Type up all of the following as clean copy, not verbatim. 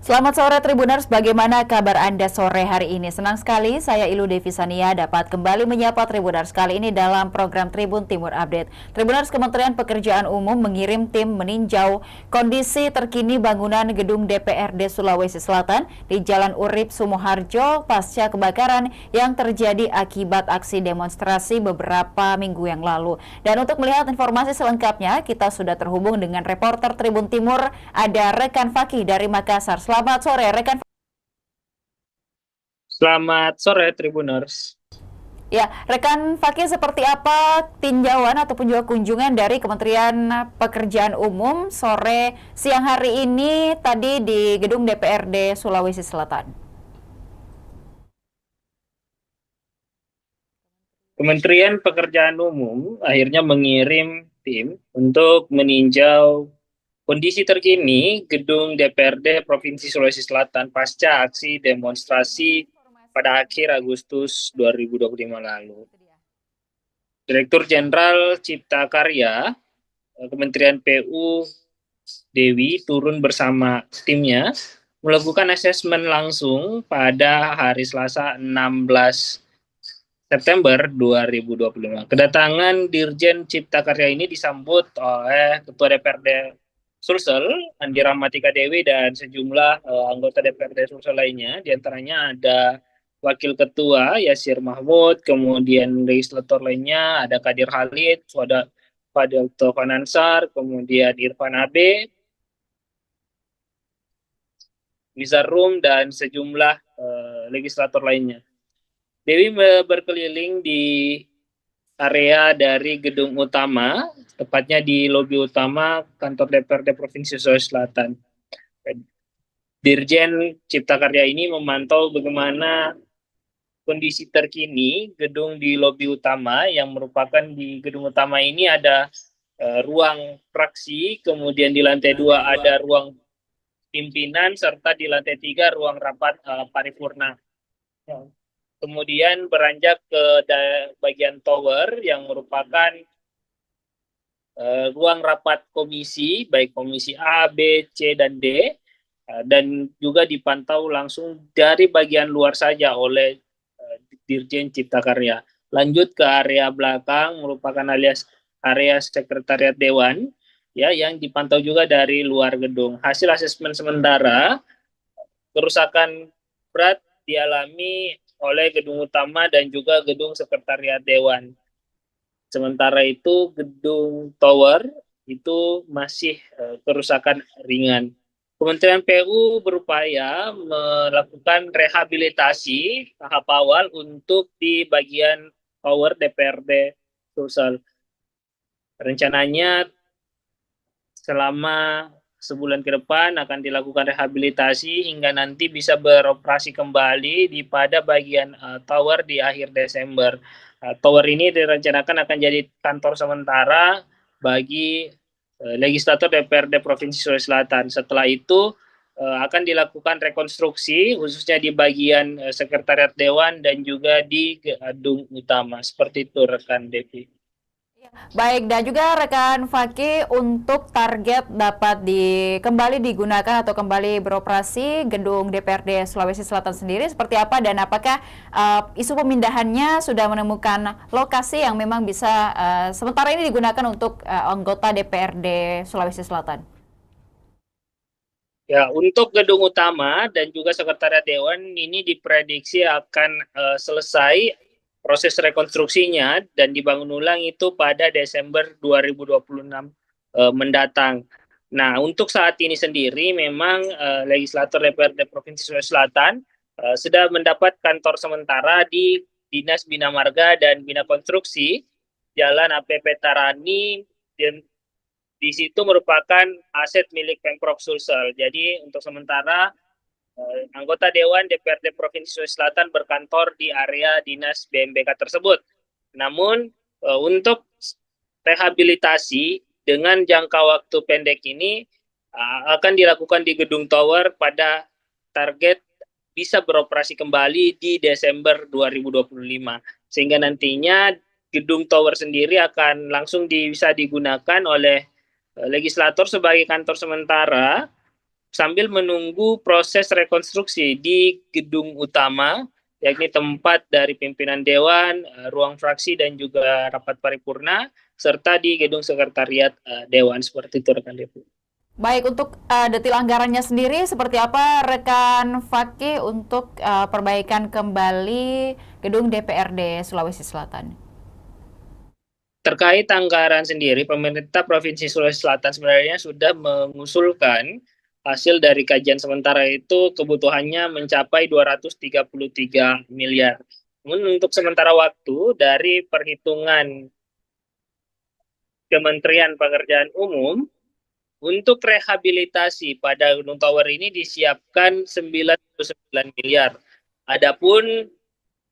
Selamat sore Tribuners, bagaimana kabar Anda sore hari ini? Senang sekali saya Ilu Devisania dapat kembali menyapa Tribuners kali ini dalam program Tribun Timur Update. Tribuners, Kementerian Pekerjaan Umum mengirim tim meninjau kondisi terkini bangunan gedung DPRD Sulawesi Selatan di Jalan Urip Sumoharjo pasca kebakaran yang terjadi akibat aksi demonstrasi beberapa minggu yang lalu. Dan untuk melihat informasi selengkapnya, kita sudah terhubung dengan reporter Tribun Timur, ada rekan Fakih dari Makassar. Selamat sore, rekan. Selamat sore, Tribuners. Ya, rekan Fakih, seperti apa tinjauan ataupun juga kunjungan dari Kementerian Pekerjaan Umum sore siang hari ini tadi di gedung DPRD Sulawesi Selatan? Kementerian Pekerjaan Umum akhirnya mengirim tim untuk meninjau kondisi terkini gedung DPRD Provinsi Sulawesi Selatan pasca aksi demonstrasi pada akhir Agustus 2025 lalu. Direktur Jenderal Cipta Karya Kementerian PU Dewi turun bersama timnya melakukan asesmen langsung pada hari Selasa 16 September 2025. Kedatangan Dirjen Cipta Karya ini disambut oleh Ketua DPRD Sulsel, Andi Rahmatika Dewi, dan sejumlah anggota DPRD Sulsel lainnya. Di antaranya ada Wakil Ketua Yasir Mahmud, kemudian legislator lainnya ada Kadir Halid, ada Fadil Taufan Ansar, kemudian Irfan Abe, Nizar Rum, dan sejumlah legislator lainnya. Dewi berkeliling di area dari gedung utama, tepatnya di lobi utama kantor DPRD Provinsi Sulawesi Selatan. Dirjen Cipta Karya ini memantau bagaimana kondisi terkini gedung di lobi utama, yang merupakan di gedung utama ini ada ruang fraksi, kemudian di lantai 2 ada ruang pimpinan, serta di lantai 3 ruang rapat paripurna. Kemudian beranjak ke bagian tower yang merupakan ruang rapat komisi, baik komisi A, B, C, dan D, dan juga dipantau langsung dari bagian luar saja oleh Dirjen Cipta Karya. Lanjut ke area belakang, merupakan alias area sekretariat Dewan, ya, yang dipantau juga dari luar gedung. Hasil asesmen sementara, kerusakan berat dialami oleh gedung utama dan juga gedung sekretariat Dewan. Sementara itu gedung tower itu masih kerusakan ringan. Kementerian PU berupaya melakukan rehabilitasi tahap awal untuk di bagian tower DPRD Sulsel. Rencananya selama sebulan ke depan akan dilakukan rehabilitasi hingga nanti bisa beroperasi kembali pada bagian tower di akhir Desember. Tower ini direncanakan akan jadi kantor sementara bagi legislator DPRD Provinsi Sulawesi Selatan. Setelah itu akan dilakukan rekonstruksi khususnya di bagian sekretariat Dewan dan juga di gedung utama. Seperti itu, rekan Devi. Baik, dan juga rekan Fakih, untuk target dapat kembali digunakan atau kembali beroperasi gedung DPRD Sulawesi Selatan sendiri seperti apa, dan apakah isu pemindahannya sudah menemukan lokasi yang memang bisa sementara ini digunakan untuk anggota DPRD Sulawesi Selatan? Ya, untuk gedung utama dan juga sekretariat Dewan ini diprediksi akan selesai proses rekonstruksinya dan dibangun ulang itu pada Desember 2026 mendatang. Nah, untuk saat ini sendiri memang legislator DPRD Provinsi Sulawesi Selatan sudah mendapat kantor sementara di Dinas Bina Marga dan Bina Konstruksi, Jalan APP Tarani, dan di situ merupakan aset milik Pemprov Sulsel. Jadi untuk sementara anggota Dewan DPRD Provinsi Sulawesi Selatan berkantor di area dinas BMBK tersebut. Namun untuk rehabilitasi dengan jangka waktu pendek ini akan dilakukan di gedung tower pada target bisa beroperasi kembali di Desember 2025. Sehingga nantinya gedung tower sendiri akan langsung bisa digunakan oleh legislator sebagai kantor sementara sambil menunggu proses rekonstruksi di gedung utama, yakni tempat dari pimpinan Dewan, ruang fraksi dan juga rapat paripurna, serta di gedung sekretariat Dewan, seperti itu rekan Devi. Baik, untuk detail anggarannya sendiri seperti apa rekan Fakih untuk perbaikan kembali gedung DPRD Sulawesi Selatan? Terkait anggaran sendiri, pemerintah Provinsi Sulawesi Selatan sebenarnya sudah mengusulkan hasil dari kajian sementara itu kebutuhannya mencapai 233 miliar. Namun untuk sementara waktu dari perhitungan Kementerian Pekerjaan Umum, untuk rehabilitasi pada Gedung Tower ini disiapkan 99 miliar. Adapun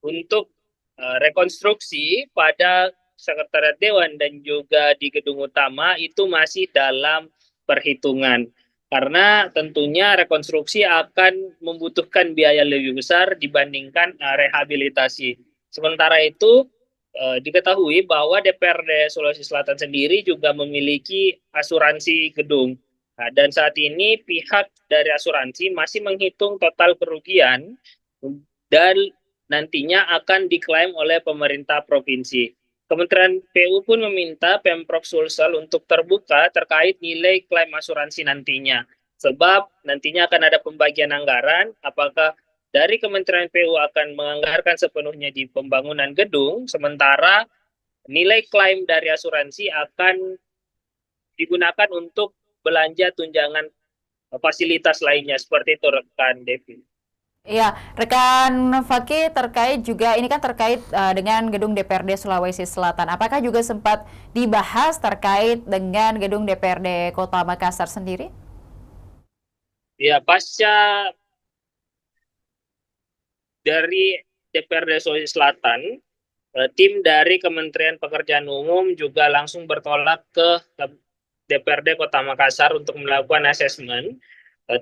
untuk rekonstruksi pada Sekretariat Dewan dan juga di gedung utama itu masih dalam perhitungan. Karena tentunya rekonstruksi akan membutuhkan biaya lebih besar dibandingkan rehabilitasi. Sementara itu diketahui bahwa DPRD Sulawesi Selatan sendiri juga memiliki asuransi gedung. Nah, dan saat ini pihak dari asuransi masih menghitung total kerugian dan nantinya akan diklaim oleh pemerintah provinsi. Kementerian PU pun meminta Pemprov Sulsel untuk terbuka terkait nilai klaim asuransi nantinya. Sebab nantinya akan ada pembagian anggaran, apakah dari Kementerian PU akan menganggarkan sepenuhnya di pembangunan gedung, sementara nilai klaim dari asuransi akan digunakan untuk belanja tunjangan fasilitas lainnya, seperti itu rekan Devi. Iya, rekan Fakih terkait juga, ini kan terkait dengan gedung DPRD Sulawesi Selatan. Apakah juga sempat dibahas terkait dengan gedung DPRD Kota Makassar sendiri? Ya, pasca dari DPRD Sulawesi Selatan, tim dari Kementerian Pekerjaan Umum juga langsung bertolak ke DPRD Kota Makassar untuk melakukan asesmen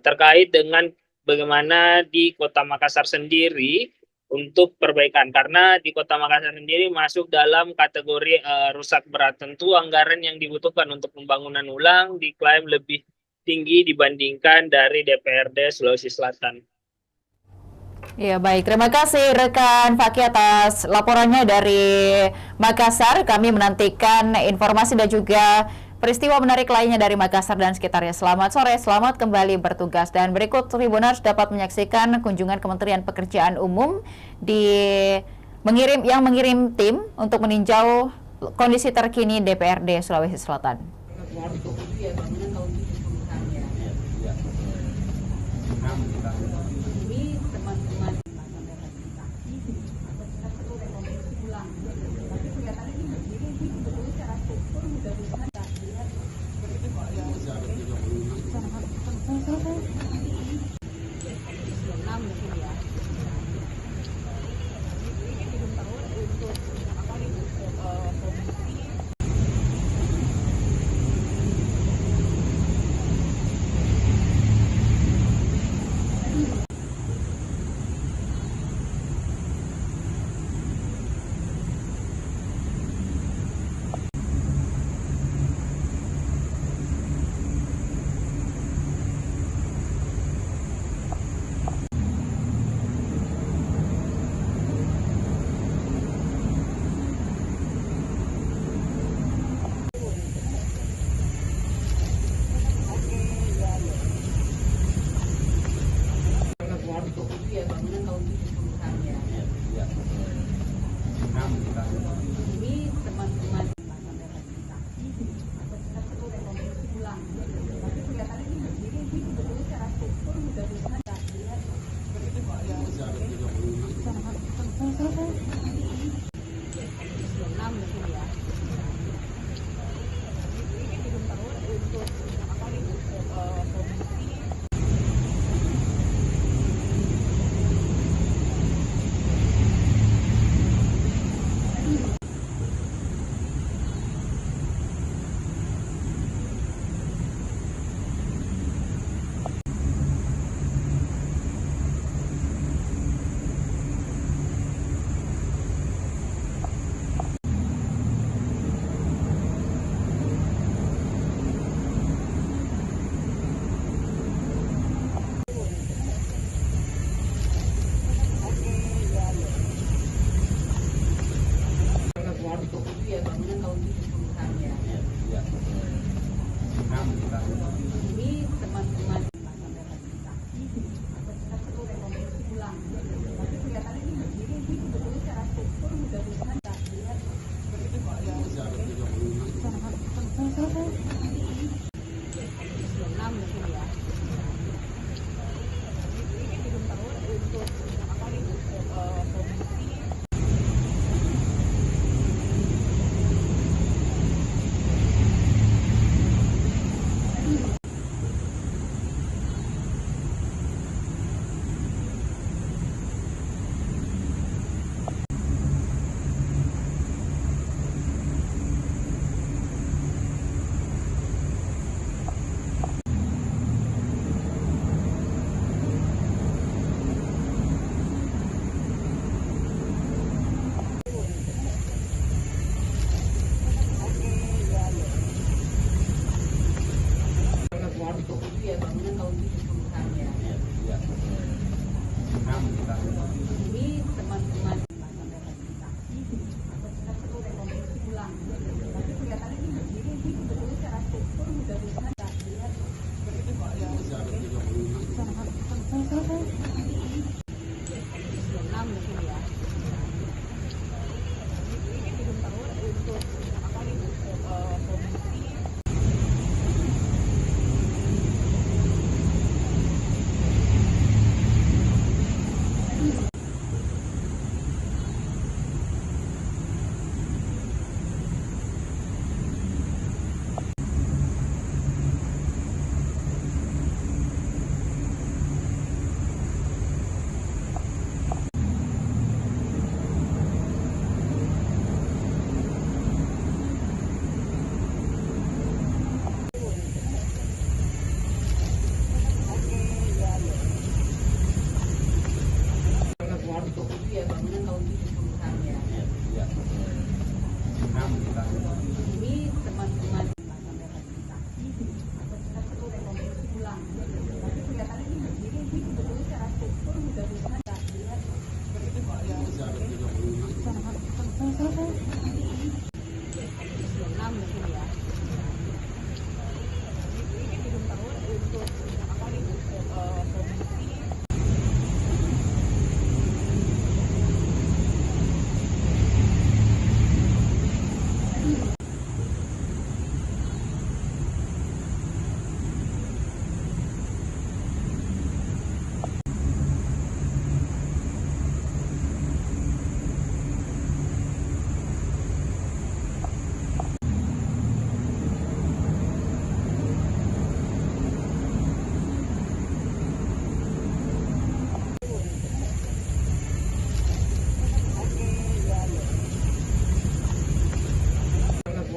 terkait dengan bagaimana di Kota Makassar sendiri untuk perbaikan. Karena di Kota Makassar sendiri masuk dalam kategori rusak berat. Tentu anggaran yang dibutuhkan untuk pembangunan ulang diklaim lebih tinggi dibandingkan dari DPRD Sulawesi Selatan. Ya baik, terima kasih rekan Fakih atas laporannya dari Makassar. Kami menantikan informasi dan juga peristiwa menarik lainnya dari Makassar dan sekitarnya. Selamat sore, selamat kembali bertugas. Dan berikut Tribuners dapat menyaksikan kunjungan Kementerian Pekerjaan Umum yang mengirim tim untuk meninjau kondisi terkini DPRD Sulawesi Selatan.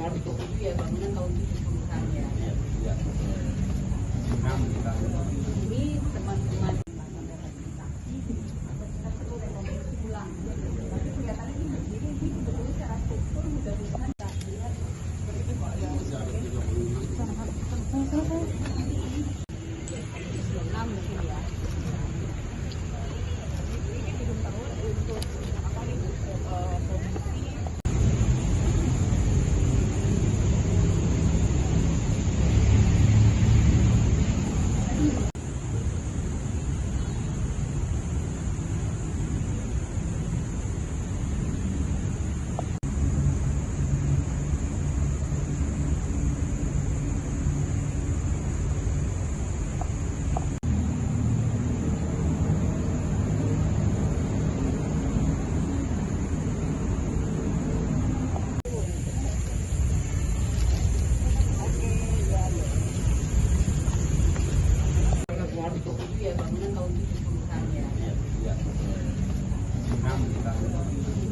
ya bangunan tahun 70-an ya. Ini teman-teman melakukan rehabilitasi atau kita perlu rekonstruksi ulang. Tapi kelihatannya ini berdiri ini sebetulnya secara struktur mudah-mudahan tak dilihat seperti itu Pak yang mungkin ya. Ini belum tahu untuk apa nih komisi. Ya bangunan tahun 70-an ya.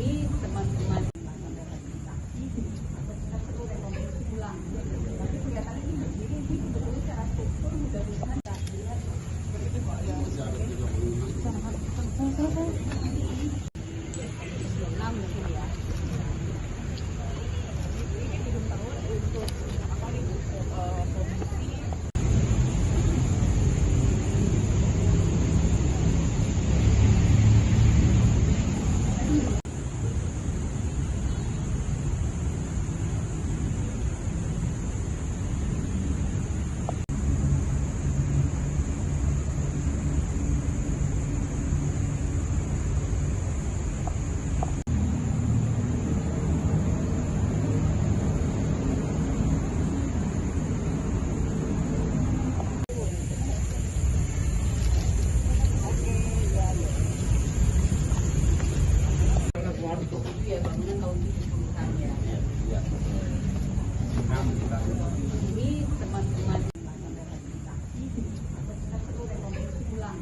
Ini teman-teman melakukan rehabilitasi atau kita perlu rekonstruksi ulang. Tapi kelihatannya ini berdiri ini sebetulnya secara struktur mudah-mudahan tak dilihat seperti itu Pak yang mungkin ya. Ini belum tahu untuk apa nih komisi. Ya bangunan tahun 70-an ya. Ini teman-teman melakukan rehabilitasi atau kita perlu rekonstruksi ulang.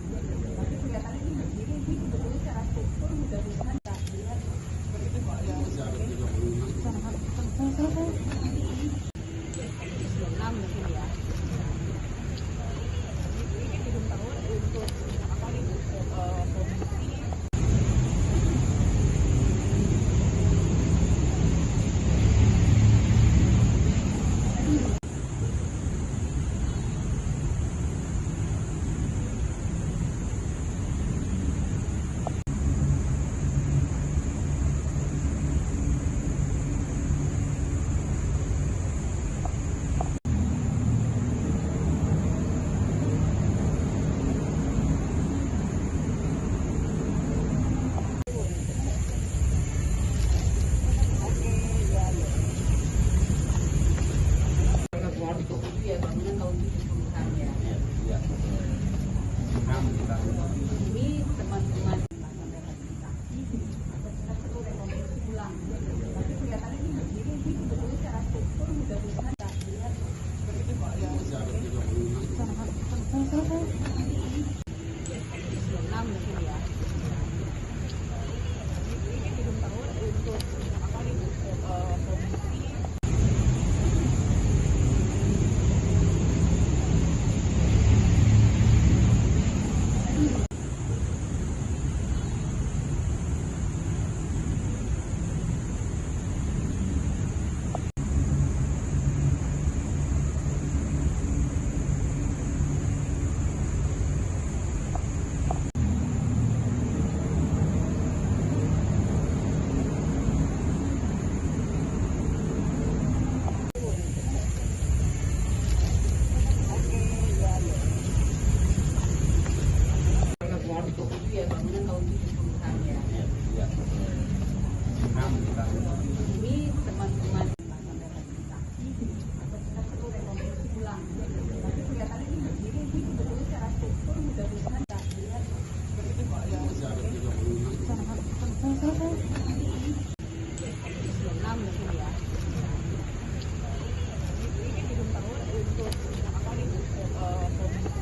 Tapi kelihatannya ini berdiri ini sebetulnya secara struktur mudah-mudahan tak dilihat seperti itu Pak yang mungkin ya. Ini belum tahu untuk apa nih komisi. Ya bangunan tahun 70-an ya. Ini teman-teman melakukan rehabilitasi atau kita perlu rekonstruksi ulang. Tapi kelihatannya ini berdiri ini sebetulnya secara struktur mudah-mudahan tak dilihat seperti itu Pak yang mungkin ya. Ini belum tahu untuk apa nih komisi. Ya bangunan tahun 70-an ya. Ini teman-teman melakukan rehabilitasi atau kita perlu rekonstruksi ulang. Tapi kelihatannya ini berdiri ini sebetulnya secara struktur mudah-mudahan tak dilihat seperti itu Pak yang mungkin ya. Ini belum tahu untuk apa nih komisi.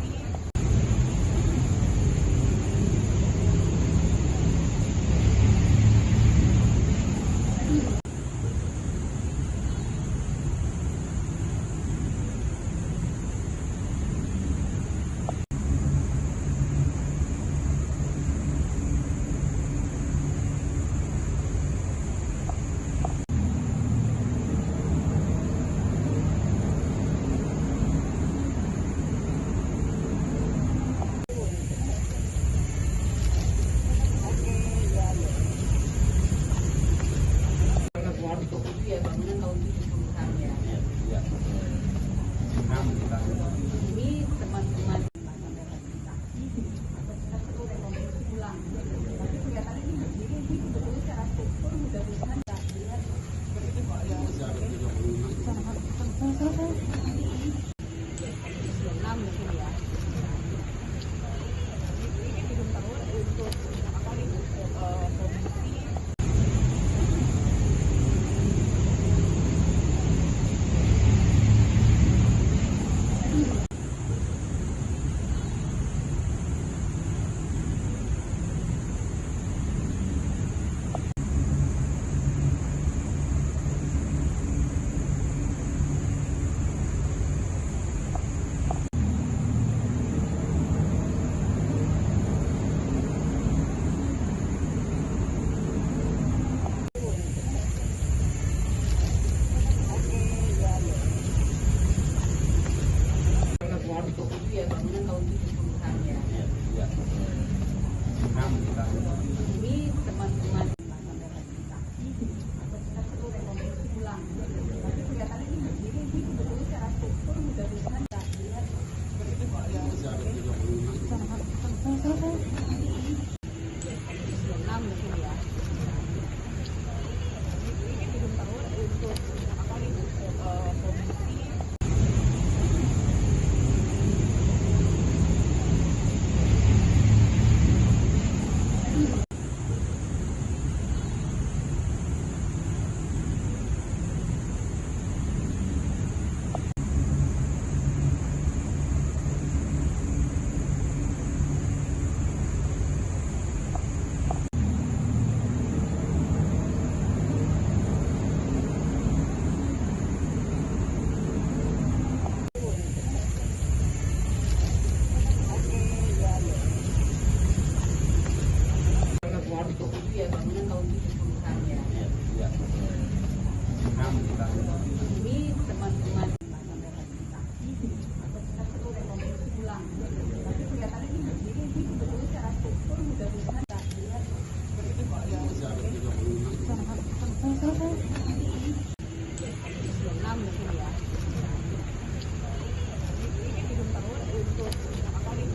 ini teman-teman rehabilitasi atau kita perlu rekonstruksi ulang. Tapi kelihatannya ini berdiri ini sebetulnya secara struktur mudah-mudahan tak dilihat seperti yang 6 mungkin ya. Ini gedung tower untuk apa nih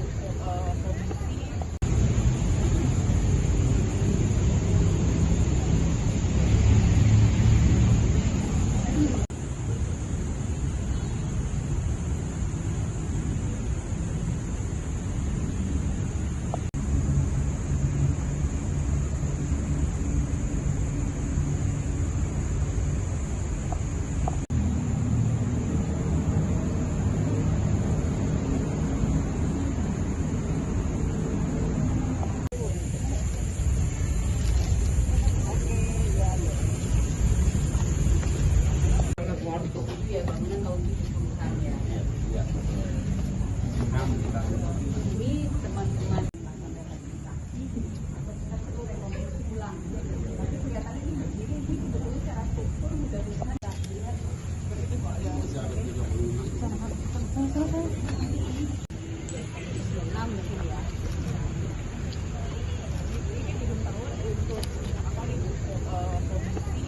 kondisi ya bangunan tahun 70-an ya. Ini teman-teman rehabilitasi atau kita perlu rekonstruksi ulang. Tapi kelihatannya ini berdiri ini sebetulnya secara struktur mudah-mudahan tak dilihat seperti yang 6 mungkin ya. Ini gedung tower untuk apa nih kondisi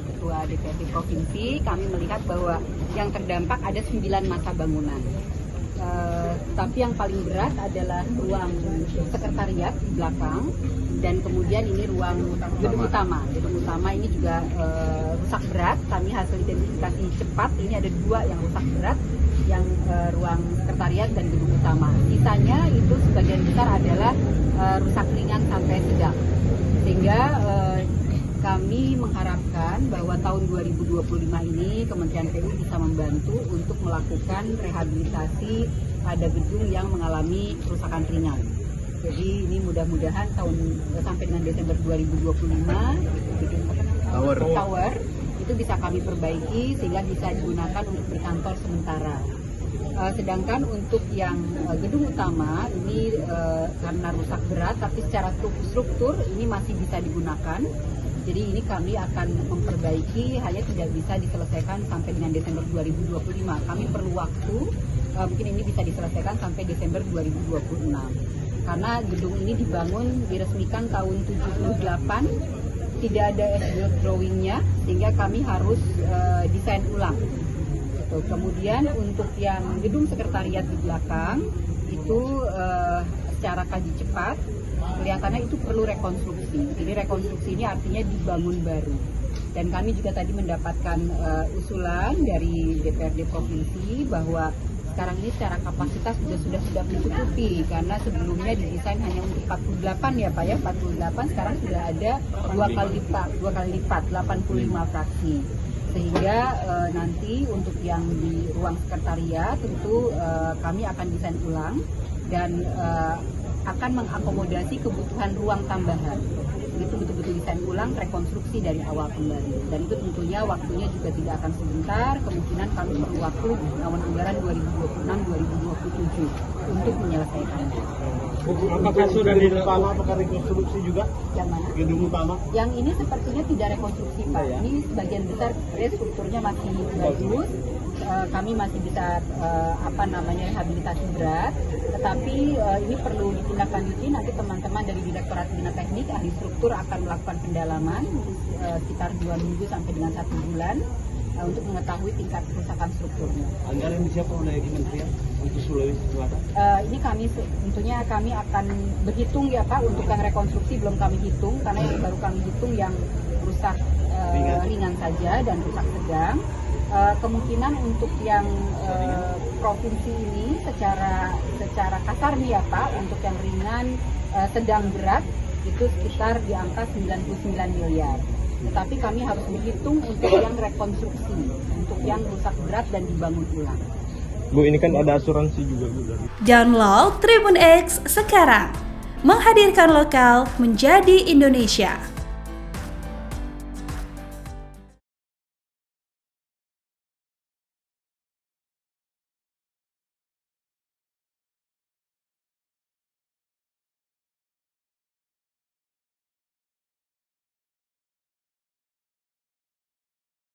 Ketua DPRD Provinsi, kami melihat bahwa yang terdampak ada 9 masa bangunan. Tapi yang paling berat adalah ruang sekretariat di belakang dan kemudian ini ruang gedung utama. Gedung utama ini juga rusak berat. Kami hasil identifikasi cepat ini ada 2 yang rusak berat, yang ruang sekretariat dan gedung utama. Sisanya itu sebagian besar adalah rusak ringan sampai sedang. Sehingga kami mengharapkan bahwa tahun 2025 ini Kementerian PU bisa membantu untuk melakukan rehabilitasi pada gedung yang mengalami kerusakan ringan. Jadi ini mudah-mudahan sampai dengan Desember 2025 gedung tower itu bisa kami perbaiki sehingga bisa digunakan untuk berkantor sementara. Sedangkan untuk yang gedung utama ini karena rusak berat tapi secara struktur ini masih bisa digunakan. Jadi ini kami akan memperbaiki, hanya tidak bisa diselesaikan sampai dengan Desember 2025. Kami perlu waktu, mungkin ini bisa diselesaikan sampai Desember 2026. Karena gedung ini diresmikan tahun 78, tidak ada as-built drawing-nya, sehingga kami harus desain ulang. Kemudian untuk yang gedung sekretariat di belakang, itu secara kaji cepat, kelihatannya itu perlu rekonstruksi. Jadi rekonstruksi ini artinya dibangun baru. Dan kami juga tadi mendapatkan usulan dari DPRD Provinsi bahwa sekarang ini secara kapasitas sudah mencukupi karena sebelumnya didesain hanya untuk 48 ya Pak ya, 48 sekarang sudah ada dua kali lipat 85 fraksi. Sehingga nanti untuk yang di ruang sekretariat tentu kami akan desain ulang dan akan mengakomodasi kebutuhan ruang tambahan. Itu betul-betul desain ulang, rekonstruksi dari awal kembali. Dan itu tentunya waktunya juga tidak akan sebentar, kemungkinan kami perlu waktu tahun anggaran 2026-2027 untuk menyelesaikannya. Apakah sudah dilakukan apakah rekonstruksi juga? Yang mana? Gedung utama? Yang ini sepertinya tidak rekonstruksi Pak. Ini sebagian besar strukturnya masih bagus. Kami masih bisa rehabilitasi berat, tetapi ini perlu ditindaklanjuti. Nanti teman-teman dari Direktorat Bina Teknik ahli struktur akan melakukan pendalaman sekitar 2 minggu sampai dengan 1 bulan untuk mengetahui tingkat kerusakan strukturnya. Anggaran disiapkan oleh Kementerian untuk Sulawesi Selatan? Ini tentunya kami akan berhitung ya Pak, untuk yang rekonstruksi belum kami hitung karena yang baru kami hitung yang rusak ringan saja dan rusak sedang. Kemungkinan untuk yang provinsi ini secara kasar nih ya Pak, untuk yang ringan, sedang, berat itu sekitar di angka 99 miliar. Tetapi kami harus berhitung untuk yang rekonstruksi, untuk yang rusak berat dan dibangun ulang. Bu, ini kan ada asuransi juga, Bu. Download Tribun X sekarang. Menghadirkan lokal menjadi Indonesia.